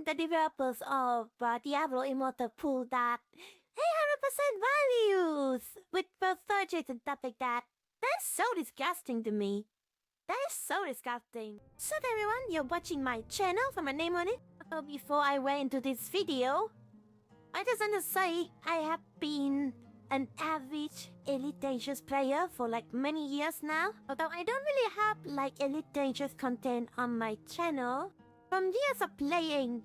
the developers of Diablo Immortal pulled that 800% values with percentages and stuff like that. That's so disgusting to me. That is so disgusting. So everyone, you're watching my channel for my name on it. Before I went into this video, I just want to say I have been an average Elite Dangerous player for like many years now. Although I don't really have like Elite Dangerous content on my channel. From years of playing,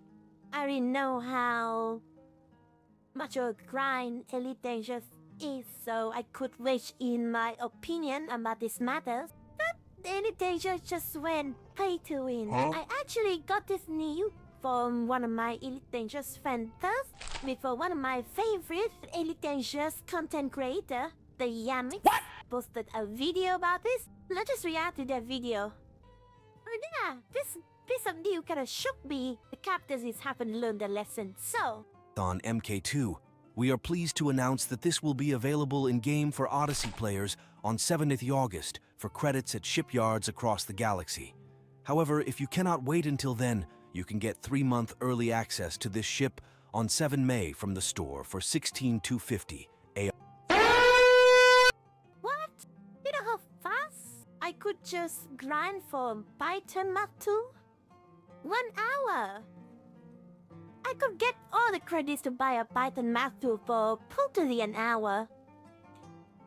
I already know how much of a grind Elite Dangerous is, so I could wish in my opinion about this matter. But Elite Dangerous just went pay to win. I actually got this news from one of my Elite Dangerous fans before one of my favorite Elite Dangerous content creator, the Yamik, posted a video about this. Let's just react to that video. Oh yeah, this piece of news kinda shook me. The captains haven't learned the lesson, so... On MK2, we are pleased to announce that this will be available in-game for Odyssey players on 7th August for credits at shipyards across the galaxy. However, if you cannot wait until then, you can get 3-month early access to this ship on 7 May from the store for $16,250 AR. What? You know how fast I could just grind for Python Mark 2? 1 hour! I could get all the credits to buy a Python Mark 2 for totally an hour.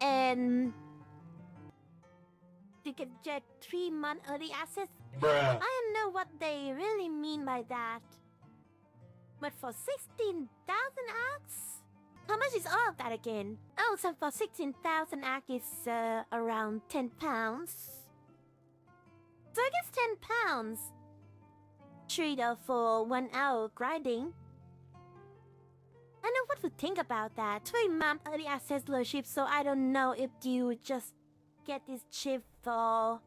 And... to get 3-month early access? Bruh. I don't know what they really mean by that. But for 16,000 arcs? How much is all of that again? Oh, so for 16,000 arcs is around 10 pounds. So I guess 10 pounds. $3 for 1 hour grinding. I know what to think about that. 3-month early access ship, so I don't know if you just get this ship for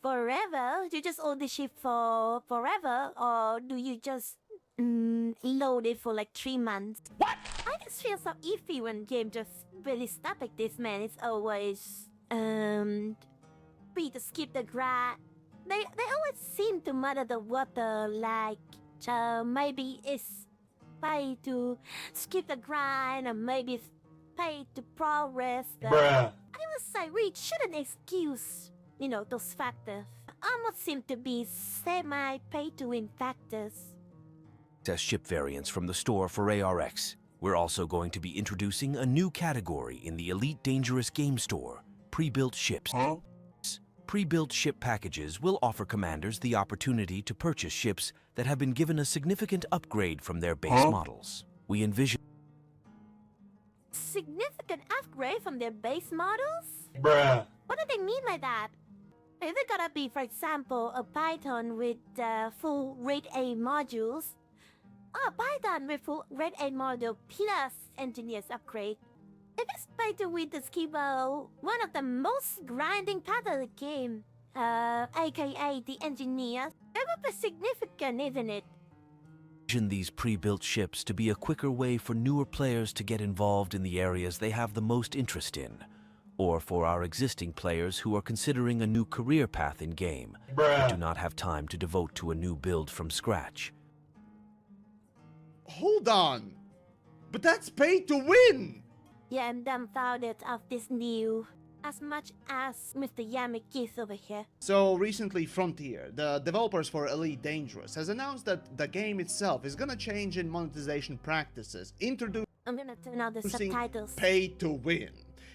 forever. Do you just own the ship for forever, or do you just load it for like 3 months? What? I just feel so iffy when game just really stuff like this, man. It's always free to skip the grind. They always seem to muddy the water, like maybe it's pay to skip the grind, or maybe it's pay to progress. Bruh. I would say we shouldn't excuse, you know, those factors. Almost seem to be semi-pay-to-win factors. As ship variants from the store for ARX. We're also going to be introducing a new category in the Elite Dangerous game store, pre-built ships. Pre-built ship packages will offer commanders the opportunity to purchase ships that have been given a significant upgrade from their base models. We envision Significant upgrade from their base models? Bruh. What do they mean by that? Is it gonna be, for example, a Python with full Rate A modules? Or a Python with full Rate A module plus engineers upgrade? If it's pay to win the Clippable, one of the most grinding parts of the game, aka the engineers, it would be significant, isn't it? these pre-built ships to be a quicker way for newer players to get involved in the areas they have the most interest in, or for our existing players who are considering a new career path in-game but do not have time to devote to a new build from scratch. Hold on! But that's pay to win! Yeah, I'm dumbfounded of this new, as much as Mr. Yamik is over here. So recently Frontier, the developers for Elite Dangerous, has announced that the game itself is gonna change in monetization practices, introducing I'm gonna turn on the subtitles. pay to win,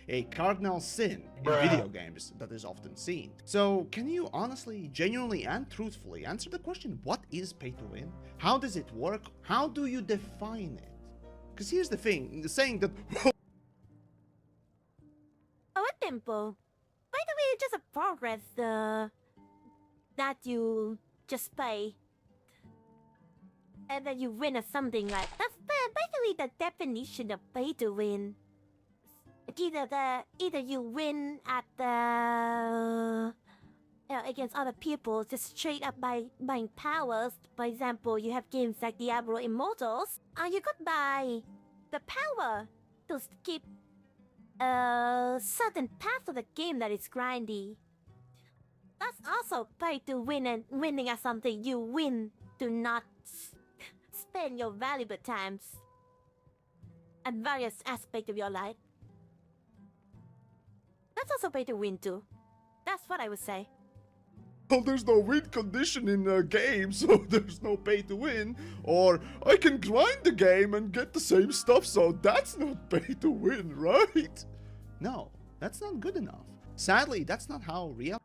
a cardinal sin in video games that is often seen. So can you honestly, genuinely and truthfully answer the question, what is pay to win? How does it work? How do you define it? Because here's the thing, saying that Oh, what tempo? By the way, it's just a progress that you just pay. And then you win or something like that's basically the definition of pay to win. Either you win at the against other people just straight up by buying powers. For example, you have games like Diablo Immortals, and you could buy the power to skip certain parts of the game that is grindy. That's also pay to win, and winning at something you win to not spend your valuable times and various aspects of your life. That's also pay to win too. That's what I would say. Well, there's no win condition in a game, so there's no pay to win. Or I can grind the game and get the same stuff, so that's not pay to win, right? No, that's not good enough. Sadly, that's not how real.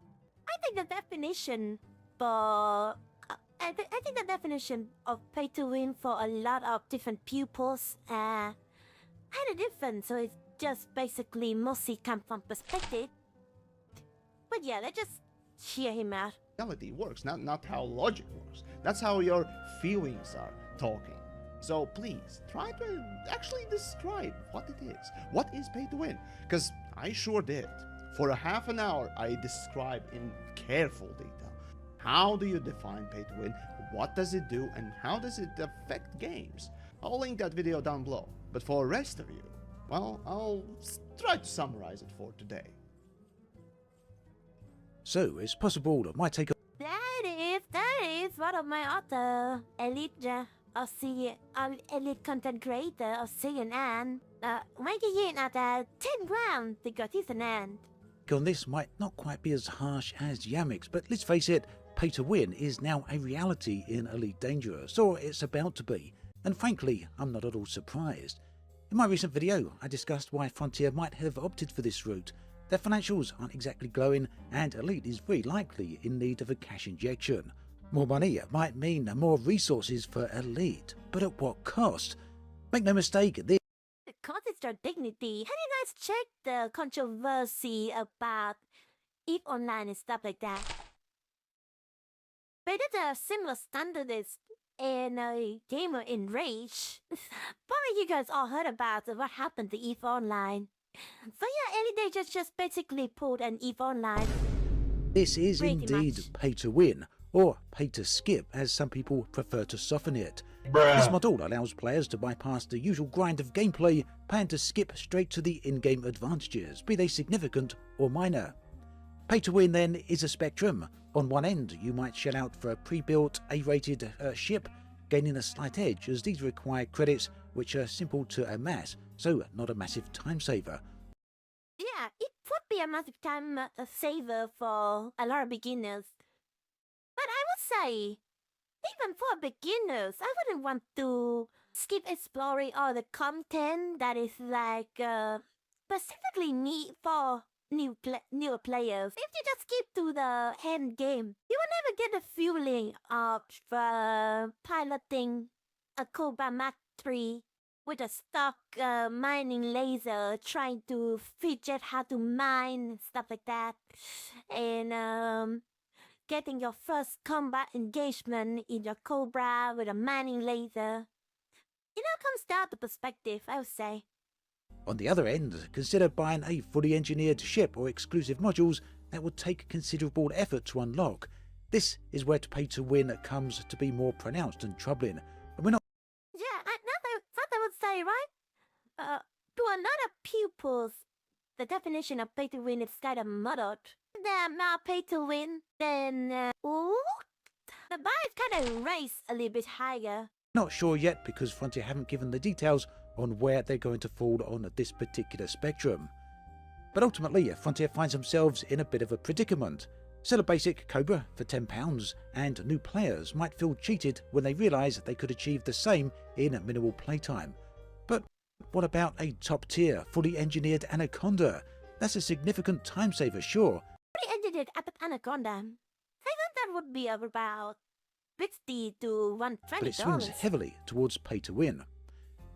I think the definition for I think the definition of pay to win for a lot of different pupils kind of different. So it's just basically mostly come from perspective. But yeah, let's just hear him out. Reality works, not how logic works. That's how your feelings are talking. So please try to actually describe what it is. What is pay to win? Because I sure did. For a half an hour, I described in careful detail. How do you define pay to win? What does it do? And how does it affect games? I'll link that video down below. But for the rest of you, well, I'll try to summarize it for today. So it's possible that my take That is one of my other elite elite content creator of CNN. Mấy cái gì là 10 grand thì có this and on this might not quite be as harsh as Yamik's, but let's face it, pay to win is now a reality in Elite Dangerous, or it's about to be, and frankly, I'm not at all surprised. In my recent video, I discussed why Frontier might have opted for this route. Their financials aren't exactly glowing, and Elite is very likely in need of a cash injection. More money might mean more resources for Elite, but at what cost? Make no mistake, this It costs their dignity. Have you guys checked the controversy about EVE Online and stuff like that? But it's a similar standard as in a gamer in Rage. Probably you guys all heard about what happened to EVE Online. So yeah, Elite just basically pulled an EVE Online. is Pretty indeed much. pay to win, or pay to skip as some people prefer to soften it. This model allows players to bypass the usual grind of gameplay, and to skip straight to the in-game advantages, be they significant or minor. Pay to win then is a spectrum. On one end, you might shell out for a pre-built A-rated ship, gaining a slight edge as these require credits which are simple to amass, so not a massive time saver. Yeah, it would be a massive time saver for a lot of beginners. But I would say, even for beginners, I wouldn't want to skip exploring all the content that is like specifically need for newer players. If you just skip to the end game, you will never get the feeling of piloting a Cobra Mark III with a stock mining laser, trying to fidget how to mine and stuff like that, and getting your first combat engagement in your Cobra with a mining laser. It all comes down to perspective, I would say. On the other end, consider buying a fully engineered ship or exclusive modules that would take considerable effort to unlock. This is where pay to win comes to be more pronounced and troubling. And we're not Yeah, that I would say, right? To a lot of pupils, the definition of pay to win is kind of muddled. They're not pay to win, then the bar is kind of raised a little bit higher. Not sure yet because Frontier haven't given the details on where they're going to fall on this particular spectrum. But ultimately, Frontier finds themselves in a bit of a predicament. Sell a basic Cobra for £10, and new players might feel cheated when they realise they could achieve the same in minimal playtime. But what about a top-tier, fully engineered Anaconda? That's a significant time saver, sure. Pretty engineered Anaconda. I think that would be about $60 to $120. But it swings heavily towards pay to win.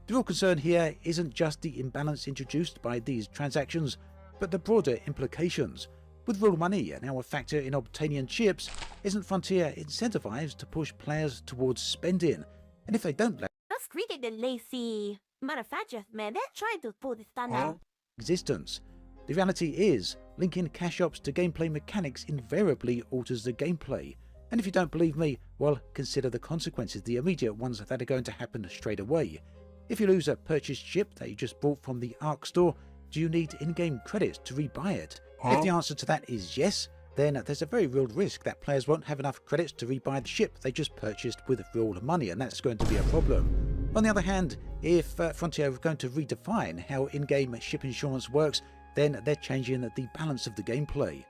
The real concern here isn't just the imbalance introduced by these transactions, but the broader implications. With real money now a factor in obtaining chips, isn't Frontier incentivized to push players towards spending? And if they don't Let's critic the lazy manufacturers, man. They're trying to pull this down now. existence. The reality is, linking cash ops to gameplay mechanics invariably alters the gameplay. And if you don't believe me, well, consider the consequences, the immediate ones that are going to happen straight away. If you lose a purchased ship that you just bought from the ARC store, do you need in-game credits to rebuy it? If the answer to that is yes, then there's a very real risk that players won't have enough credits to rebuy the ship they just purchased with real money, and that's going to be a problem. On the other hand, if Frontier are going to redefine how in-game ship insurance works, then they're changing the balance of the gameplay.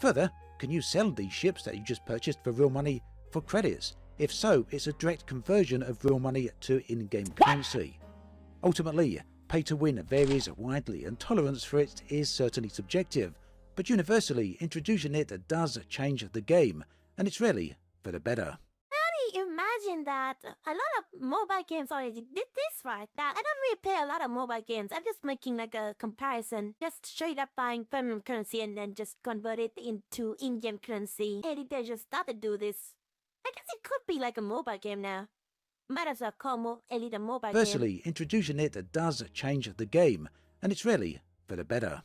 Further, can you sell these ships that you just purchased for real money for credits? If so, it's a direct conversion of real money to in-game currency. Ultimately, pay to win varies widely and tolerance for it is certainly subjective, but universally, introducing it does change the game, and it's really for the better. Imagine that a lot of mobile games already did this right. Now, I don't really play a lot of mobile games. I'm just making like a comparison. Just straight up buying permanent currency and then just convert it into in-game currency. Elite just started to do this. I guess it could be like a mobile game now. Might as well call Elite a mobile game. Firstly, introducing it does change the game, and it's really for the better.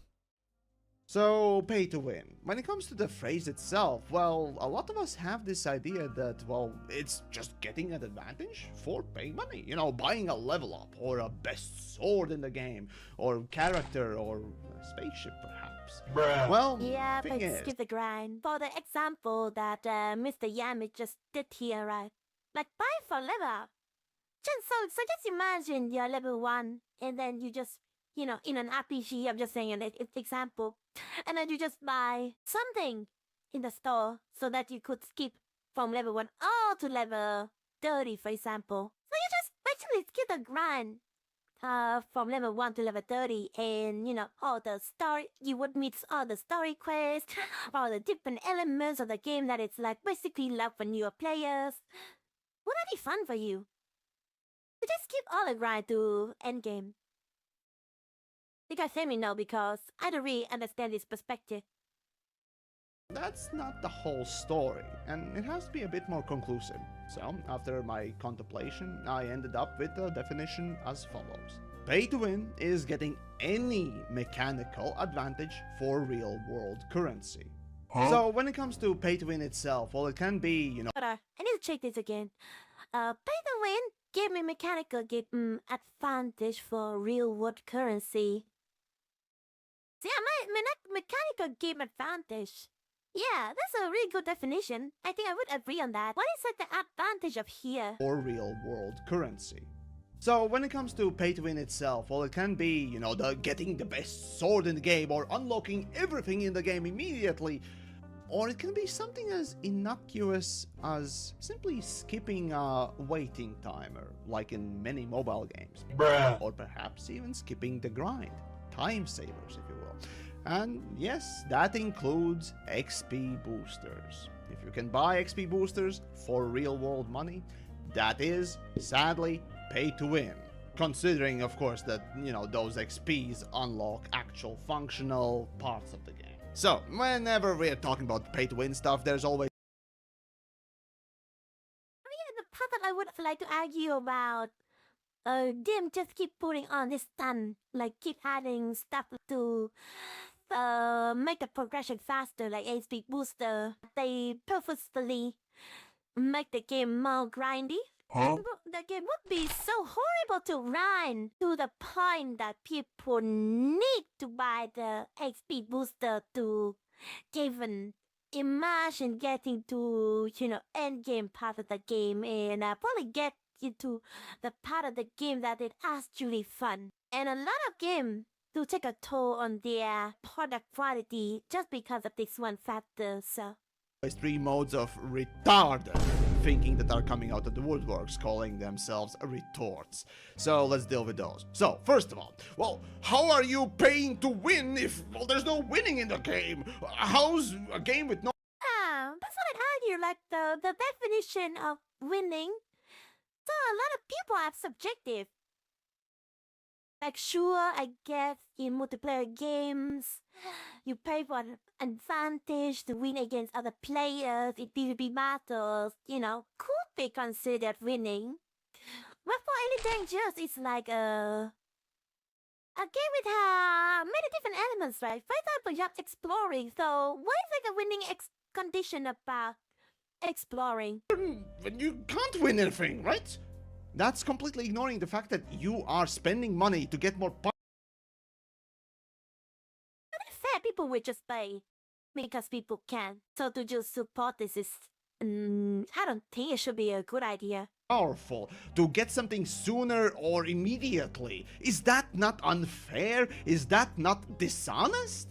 So, pay to win. When it comes to the phrase itself, well, a lot of us have this idea that, well, it's just getting an advantage for paying money. You know, buying a level up, or a best sword in the game, or character, or a spaceship, perhaps. Bruh. Well, Yeah, thing but is, skip the grind. For the example that Mr. Yamik just did here, right? Like, buy for level up. So just imagine you're level 1, and then you just, you know, in an RPG, I'm just saying an example, and then you just buy something in the store so that you could skip from level 1 all to level 30, for example. So you just basically skip the grind from level 1 to level 30, and, you know, all the story, you would meet all the story quests, all the different elements of the game that it's like basically love for newer players. Would that be fun for you? To just skip all the grind to endgame? You guys let me know because I don't really understand this perspective. that's not the whole story, and it has to be a bit more conclusive. So, after my contemplation, I ended up with a definition as follows. Pay to win is getting any mechanical advantage for real-world currency. So, when it comes to pay to win itself, well, it can be, you know, Hold on, I need to check this again. Pay to win gave me mechanical advantage for real world currency. See, my mechanical game advantage. Yeah, that's a really good definition. I think I would agree on that. What is like the advantage of here? for real-world currency. So when it comes to pay to win itself, well, it can be, you know, the getting the best sword in the game or unlocking everything in the game immediately, or it can be something as innocuous as simply skipping a waiting timer, like in many mobile games. Bruh. Or perhaps even skipping the grind. Time savers, if you will. And yes, that includes XP boosters. If you can buy XP boosters for real-world money, that is, sadly, pay to win. Considering, of course, that, you know, those XPs unlock actual functional parts of the game. So, whenever we're talking about pay to win stuff, there's always The part that I would like to argue about, them just keep putting on this stun, like keep adding stuff to make the progression faster, like HP booster. They purposefully make the game more grindy. Huh? The game would be so horrible to run to the point that people need to buy the XP booster to even imagine getting to, you know, end game part of the game and probably get into the part of the game that is actually fun. And a lot of games do take a toll on their product quality just because of this one factor, so. 3 modes of retarded thinking that are coming out of the woodworks, calling themselves retorts. So let's deal with those. So, first of all, well, how are you paying to win if, well, there's no winning in the game? How's a game with no That's what I'd argue, like the definition of winning. So a lot of people are subjective. Like, sure, I guess in multiplayer games, you pay for an advantage to win against other players in PvP battles, you know, could be considered winning. But for Elite Dangerous, it's like a game with many different elements, right? For example, you have exploring, so what is like a winning condition about exploring? when you can't win anything, right? That's completely ignoring the fact that you are spending money to get more Fair, people will just pay. because people can. So to just support this is, I don't think it should be a good idea. Powerful to get something sooner or immediately. Is that not unfair? Is that not dishonest?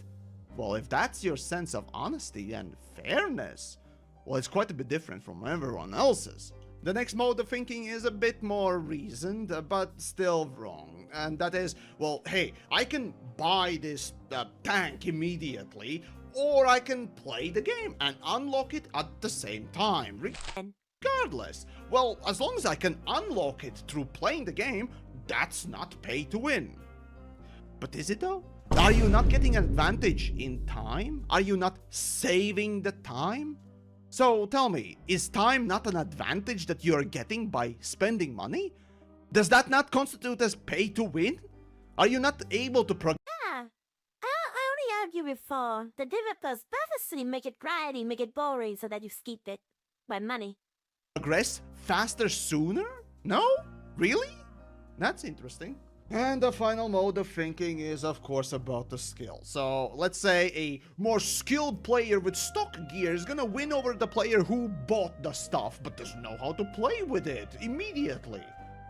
Well, if that's your sense of honesty and fairness, well, it's quite a bit different from everyone else's. The next mode of thinking is a bit more reasoned, but still wrong. And that is, well, hey, I can buy this tank immediately, or I can play the game and unlock it at the same time. Regardless, well, as long as I can unlock it through playing the game, that's not pay to win. But is it though? Are you not getting an advantage in time? Are you not saving the time? So tell me, is time not an advantage that you're getting by spending money? Does that not constitute as pay to win? Are you not able to Yeah, I only argued before. The developers purposely make it grindy, make it boring so that you skip it. By money. progress faster sooner? No? Really? That's interesting. And the final mode of thinking is of course about the skill. So let's say a more skilled player with stock gear is gonna win over the player who bought the stuff but doesn't know how to play with it immediately.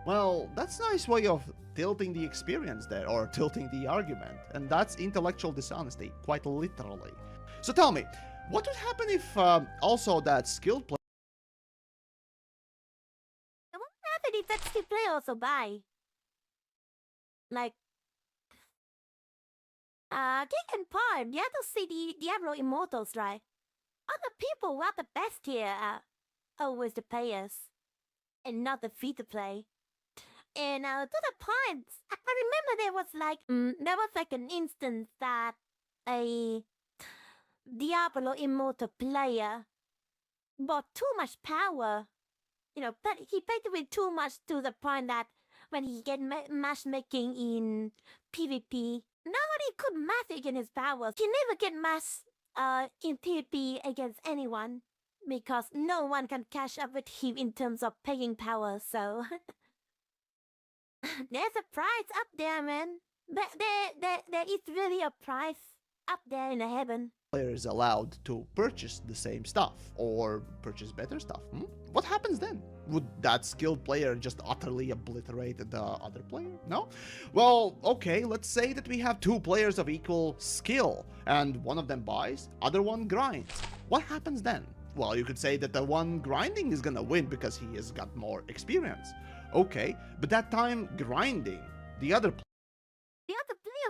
Well, that's a nice way of tilting the experience there, or tilting the argument. And that's intellectual dishonesty, quite literally. So tell me, what would happen if also that skilled player What would happen if that skilled player also buy? Like, King and Pawn, you have to see the Diablo Immortals, right? Other people who are the best here are always the players, and not the free-to-play. And to the point, I remember there was like an instance that a Diablo Immortal player bought too much power. You know, but he paid to win too much to the point that when he get matchmaking in PvP, nobody could match against his powers. He never get matched in PvP against anyone because no one can catch up with him in terms of paying power. So there's a price up there, man. There is really a price up there in the heaven. is allowed to purchase the same stuff or purchase better stuff. What happens then? Would that skilled player just utterly obliterate the other player? No? Well, okay, let's say that we have two players of equal skill and one of them buys, other one grinds. What happens then? Well, you could say that the one grinding is gonna win because he has got more experience. Okay, but that time grinding, the other player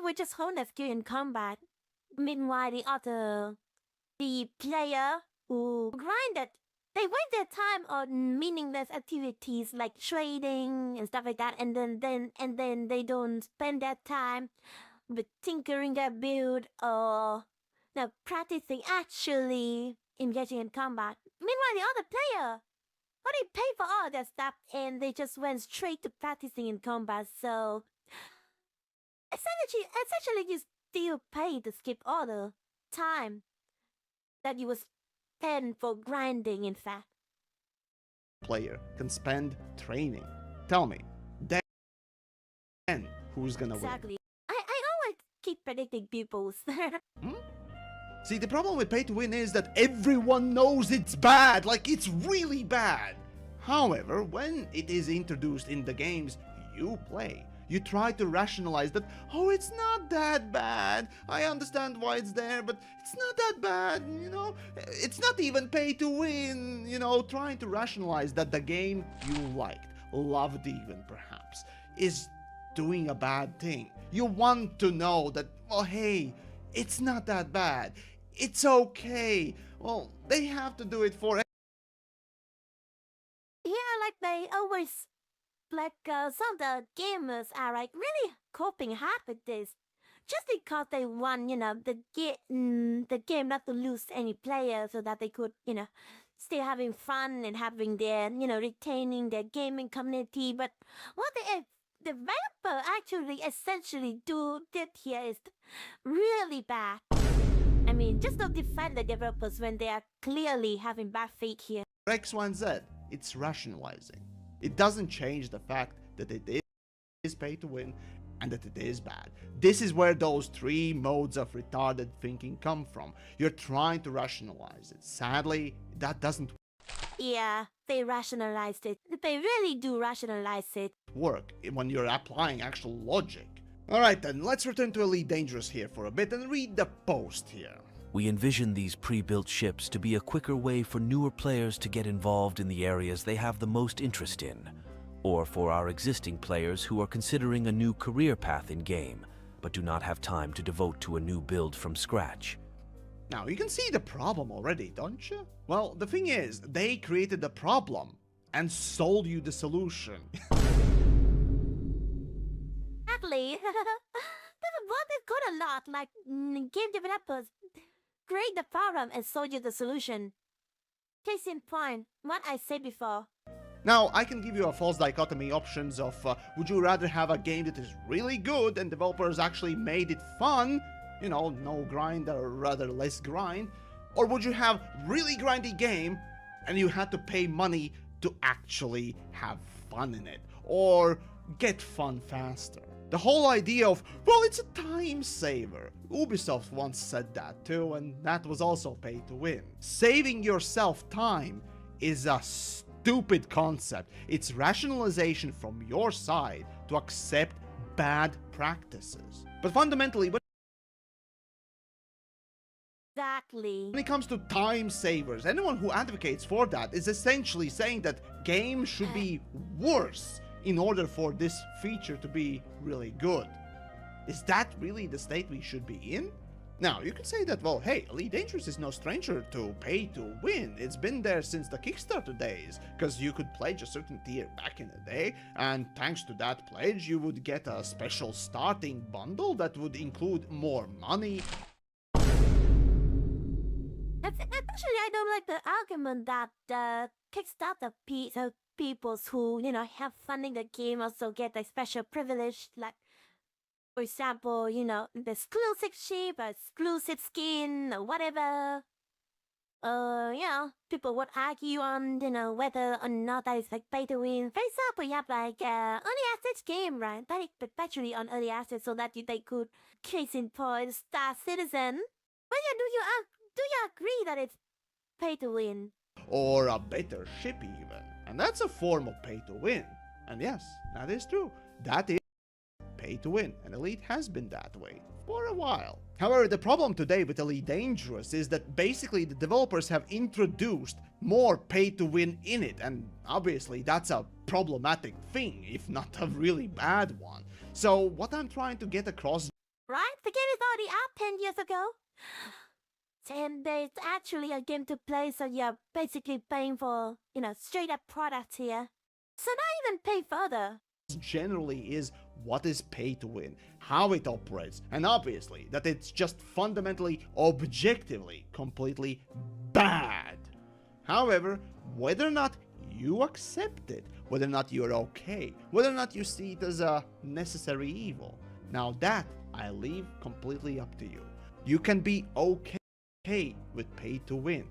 will just hone their skill in combat. Meanwhile, the player who grinded, they waste their time on meaningless activities like trading and stuff like that, and then they don't spend their time with tinkering their build or practicing actually engaging in combat. Meanwhile, the other player already paid for all their stuff and they just went straight to practicing in combat. So essentially you still pay to skip all the time that you was spend for grinding, in fact. player can spend training. Tell me, then who's gonna Exactly. I always keep predicting pupils. win? See, the problem with pay to win is that everyone knows it's bad, like it's really bad. However, when it is introduced in the games you play, you try to rationalize that, oh, it's not that bad. I understand why it's there, but it's not that bad, you know? It's not even pay to win, you know? Trying to rationalize that the game you liked, loved even perhaps, is doing a bad thing. You want to know that, well, hey, it's not that bad. It's okay. Well, they have to do it for... Yeah, like they always, some of the gamers are like really coping hard with this, just because they want, the game not to lose any players, so that they could, still having fun and having their, retaining their gaming community. But what the developer actually essentially did here is really bad. I mean, just don't defend the developers when they are clearly having bad faith here. X1Z, it's rationalizing. It doesn't change the fact that it is pay to win and that it is bad. This is where those three modes of retarded thinking come from. You're trying to rationalize it. Sadly, that doesn't Yeah, they rationalized it. They really do rationalize it. work when you're applying actual logic. Alright then, let's return to Elite Dangerous here for a bit and read the post here. We envision these pre-built ships to be a quicker way for newer players to get involved in the areas they have the most interest in, or for our existing players who are considering a new career path in game, but do not have time to devote to a new build from scratch. Now, you can see the problem already, don't you? Well, the thing is, they created the problem and sold you the solution. Exactly. What is good a lot, like game developers create the problem and sold you the solution. Case in point, what I said before. Now, I can give you a false dichotomy options of would you rather have a game that is really good and developers actually made it fun, you know, no grind or rather less grind, or would you have really grindy game and you had to pay money to actually have fun in it, or get fun faster. The whole idea of, well, it's a time saver. Ubisoft once said that too, and that was also pay to win. Saving yourself time is a stupid concept. It's rationalization from your side to accept bad practices. But fundamentally, when Exactly. it comes to time savers, anyone who advocates for that is essentially saying that games should be worse in order for this feature to be really good. Is that really the state we should be in? Now, you can say that, well, hey, Elite Dangerous is no stranger to pay to win. It's been there since the Kickstarter days, because you could pledge a certain tier back in the day, and thanks to that pledge, you would get a special starting bundle that would include more money. Actually, I don't like the argument that Kickstarter people who, you know, have funding the game also get a special privilege, like, for example, you know, the exclusive ship, or exclusive skin, or whatever. You know, people would argue on, you know, whether or not that is like pay to win. For example, you have like early access game, right? That is perpetually on early access so that they could, case in point, Star Citizen. But yeah, do you agree that it's pay to win? Or a better ship even. And that's a form of pay to win. And yes, that is true. That is pay to win, and Elite has been that way for a while. However, the problem today with Elite Dangerous is that basically the developers have introduced more pay to win in it, and obviously that's a problematic thing, if not a really bad one. So what I'm trying to get across, Right? The game is already out 10 years ago. 10 days actually a game to play, so you're basically paying for, you know, straight up products here. So not even pay further. generally is what is pay to win, how it operates, and obviously that it's just fundamentally, objectively, completely bad. However, whether or not you accept it, whether or not you're okay, whether or not you see it as a necessary evil, now that I leave completely up to you. You can be okay with pay to win.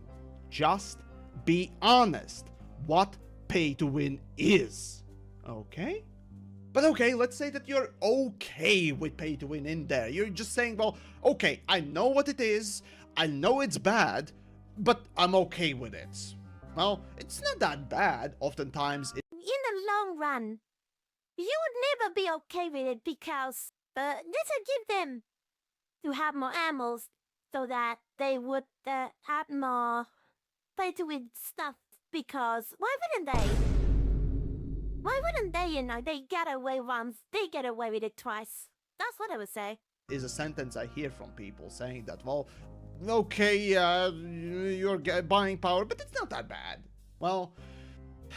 Just be honest what pay to win is. Okay? But okay, let's say that you're okay with pay to win in there. You're just saying, well, okay, I know what it is, I know it's bad, but I'm okay with it. Well, it's not that bad. Oftentimes, In the long run, you would never be okay with it because this will give them to have more ammos so that they would have more pay to win stuff, because why wouldn't they? Why wouldn't they, you know, they get away once, they get away with it twice. That's what I would say. is a sentence I hear from people saying that, well, okay, you're buying power, but it's not that bad. Well,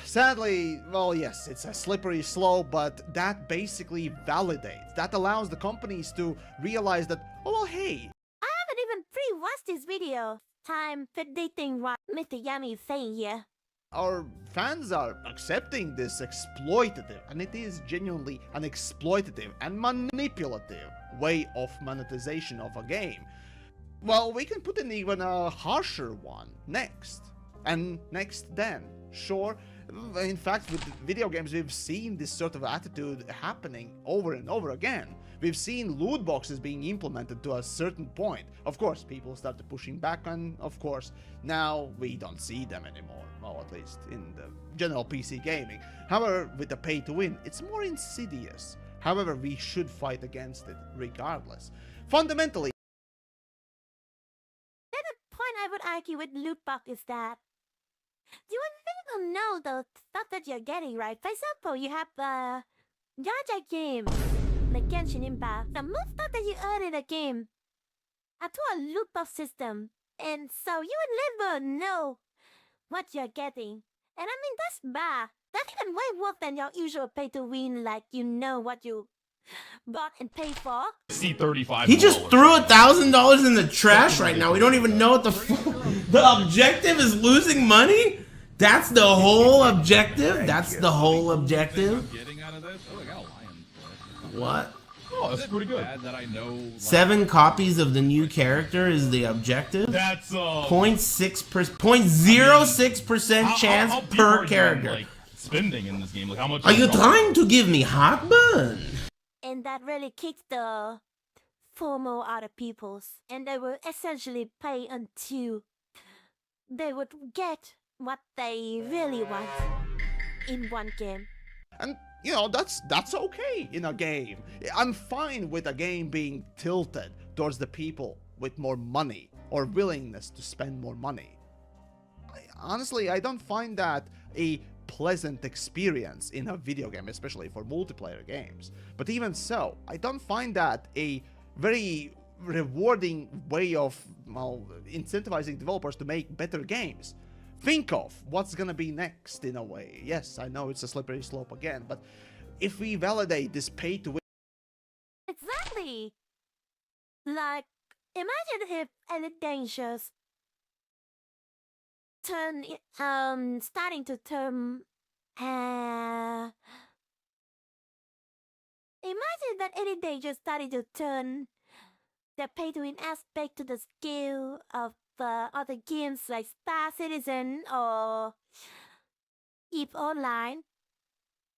sadly, well, yes, it's a slippery slope, but that basically validates, that allows the companies to realize that, oh, well, hey, I haven't even pre-watched this video. Time predicting what Mr. Yamik is saying here. our fans are accepting this exploitative, and it is genuinely an exploitative and manipulative way of monetization of a game. Well, we can put in even a harsher one next. And next then. Sure, In fact, with video games, we've seen this sort of attitude happening over and over again. We've seen loot boxes being implemented to a certain point. Of course, people started pushing back, and of course, now we don't see them anymore. Well, at least in the general PC gaming. However, with the pay to win, it's more insidious. However, we should fight against it regardless. Fundamentally, The point I would argue with loot box is that you will never know the stuff that you're getting, right? For example, you have gacha games like Genshin Impact. The most stuff that you earn in a game are through a loot box system, and so you will never know what you're getting. And I mean, that's bad. That's even way worse than your usual pay to win, like you know what you bought and paid for. C35. He just threw $1,000 in the trash right now. We don't even know what the objective is losing money? That's the whole objective? That's the whole objective? Getting out of this? Oh, I got a lion. What? Oh, that's pretty good. That I know. 7 copies of the new character is the objective? That's 0.06% chance how deep per are you in, character. like, spending in this game? Like, how much? Are you trying to give me heartburn? And that really kicks the FOMO out of people's. And they will essentially pay until they would get what they really want in one game. and you know, that's okay in a game. I'm fine with a game being tilted towards the people with more money or willingness to spend more money. Honestly, I don't find that a pleasant experience in a video game, especially for multiplayer games. But even so, I don't find that a very rewarding way of, well, incentivizing developers to make better games. Think of what's gonna be next in a way. Yes, I know it's a slippery slope again, but if we validate this pay to win, Exactly. Like, imagine if Elite Dangerous starting to turn, imagine that Elite Dangerous starting to turn the pay-to-win aspect to the skill of other games like Star Citizen or Eve Online.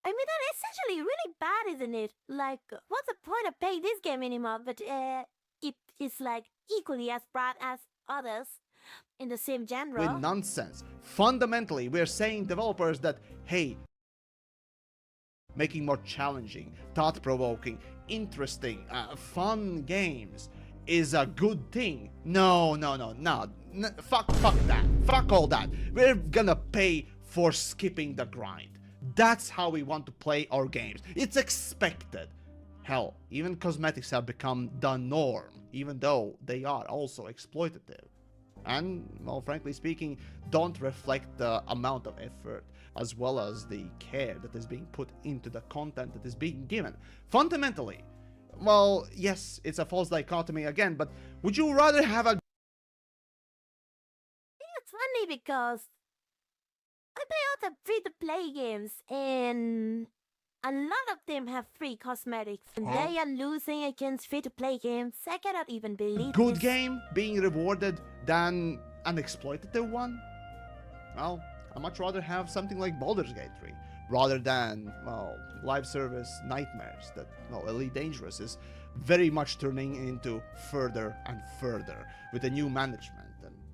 I mean, that's essentially really bad, isn't it? Like, what's the point of paying this game anymore? But it is like equally as bad as others in the same genre. with nonsense. Fundamentally, we're saying developers that, hey, making more challenging, thought-provoking, interesting, fun games is a good thing. No, fuck that. Fuck all that. We're gonna pay for skipping the grind. That's how we want to play our games. It's expected. Hell, even cosmetics have become the norm, even though they are also exploitative. And, well, frankly speaking, don't reflect the amount of effort as well as the care that is being put into the content that is being given. Fundamentally, well, yes, it's a false dichotomy again, but would you rather have a It's funny because I play all the free-to-play games, and a lot of them have free cosmetics, and they are losing against free-to-play games. I cannot even believe good this. game being rewarded than an exploitative one? Well, I'd much rather have something like Baldur's Gate 3 rather than, well, live service nightmares that, well, Elite Dangerous is very much turning into further and further with the new management.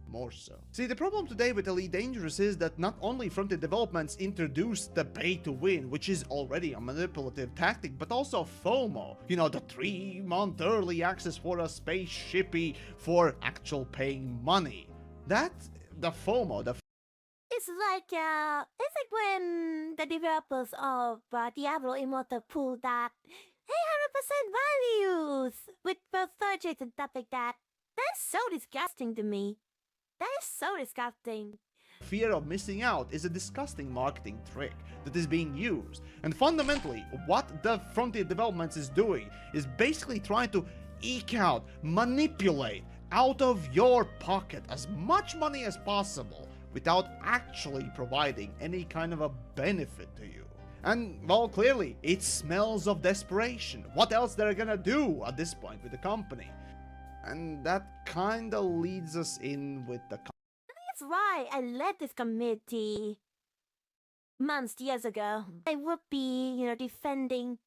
More so. See, the problem today with Elite Dangerous is that not only Frontier Developments introduced the pay to win, which is already a manipulative tactic, but also FOMO. You know, the 3-month early access for a spaceshipy for actual paying money. That, the FOMO, It's like when the developers of Diablo Immortal pulled that 100% values with both subjects and stuff like that. That's so disgusting to me. That is so disgusting. fear of missing out is a disgusting marketing trick that is being used. And fundamentally, what the Frontier Developments is doing is basically trying to eke out, manipulate out of your pocket as much money as possible without actually providing any kind of a benefit to you. And, well, clearly, it smells of desperation. What else they're gonna do at this point with the company? And that kinda leads us in with the That's why I led this committee. months, years ago, I would be, defending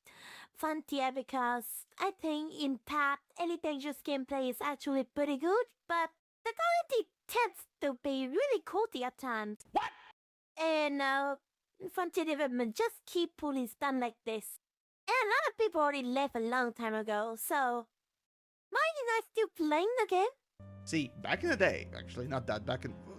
Frontier because I think in part Elite Dangerous gameplay is actually pretty good, but the quality tends to be really culty at times. What? And Frontier development just keep pulling stuff like this. And a lot of people already left a long time ago, so why are you guys still playing the game? See, back in the day, actually not that,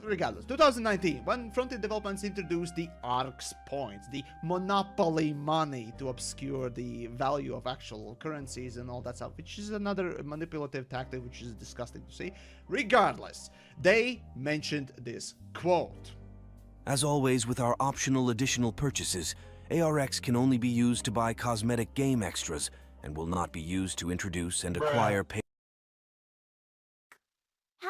regardless, 2019, when Frontier Developments introduced the ARX points, the monopoly money to obscure the value of actual currencies and all that stuff, which is another manipulative tactic which is disgusting to see. Regardless, they mentioned this quote. As always with our optional additional purchases, ARX can only be used to buy cosmetic game extras and will not be used to introduce and acquire pay. How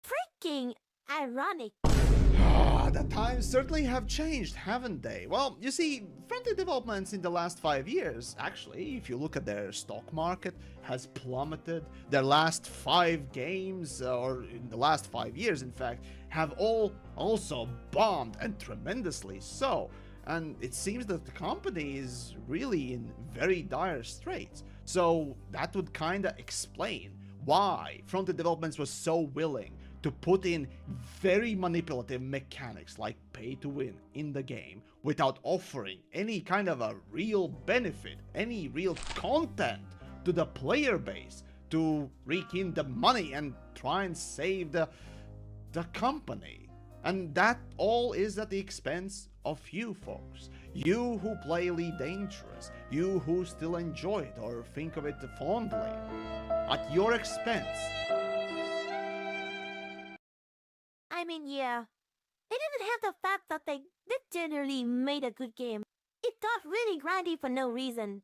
freaking ironic. The times certainly have changed, haven't they? Well, you see, Frontier Developments in the last 5 years, actually, if you look at their stock market, has plummeted. Their last 5 games, or in the last 5 years, in fact, have all also bombed, and tremendously so. And it seems that the company is really in very dire straits. So that would kinda explain why Frontier Developments was so willing to put in very manipulative mechanics like pay to win in the game without offering any kind of a real benefit, any real content to the player base to rake in the money and try and save the company. And that all is at the expense of you folks. You who play Elite Dangerous, you who still enjoy it or think of it fondly, at your expense. I mean, yeah, it didn't have the fact that they did generally made a good game. It got really grindy for no reason.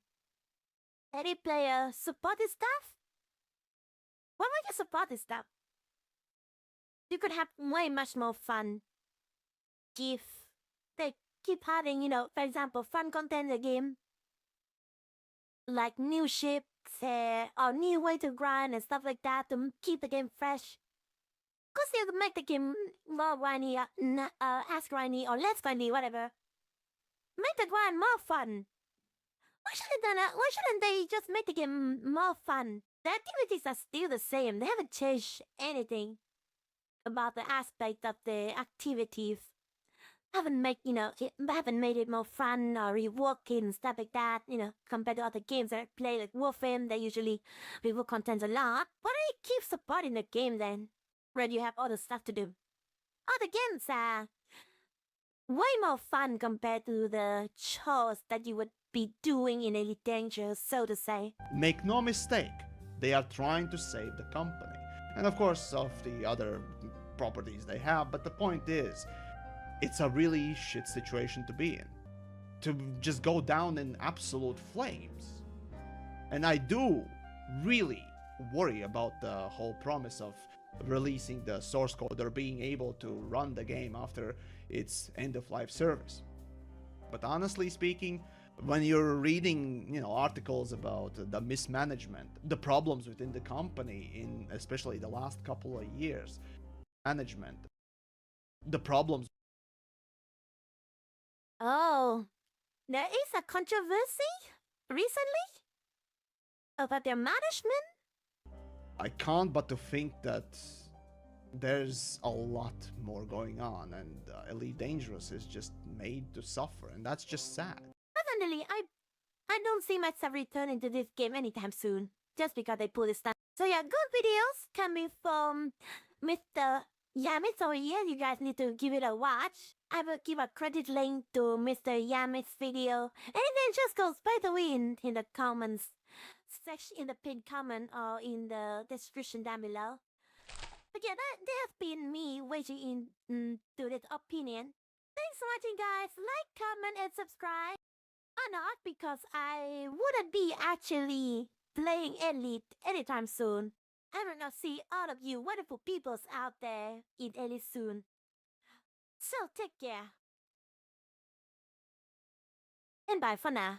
Any player support this stuff? Why would you support this stuff? You could have way much more fun if they keep adding, for example, fun content in the game. Like new ships or new way to grind and stuff like that to keep the game fresh. Because you can make the game more grindy, as grindy or less grindy, whatever. Make the grind more fun. Why shouldn't they just make the game more fun? The activities are still the same. They haven't changed anything about the aspect of the activities. Haven't made it more fun or rewarding and stuff like that, compared to other games that I play like Warframe. They usually reward content a lot. Why do you keep supporting the game then, when you have other stuff to do? Other games are way more fun compared to the chores that you would be doing in Elite Dangerous, so to say. Make no mistake, they are trying to save the company. And of course, of the other properties they have, but the point is, it's a really shit situation to be in. To just go down in absolute flames. And I do really worry about the whole promise of releasing the source code or being able to run the game after its end-of-life service. But honestly speaking, when you're reading, articles about the mismanagement, the problems within the company in especially the last couple of years, management, the problems. Oh, there is a controversy recently about their management? I can't but to think that there's a lot more going on, and Elite Dangerous is just made to suffer, and that's just sad. Personally, I don't see myself returning to this game anytime soon, just because they pull this stuff. So yeah, good videos coming from Mr. Yamik over here. You guys need to give it a watch. I will give a credit link to Mr. Yamik's video, and then just go by the way in the comments section, in the pinned comment or in the description down below. But yeah, that has been me weighing in to this opinion. Thanks for watching, guys. Like, comment, and subscribe. Or not, because I wouldn't be actually playing Elite anytime soon. I will not see all of you wonderful peoples out there in Elite soon. So take care. And bye for now.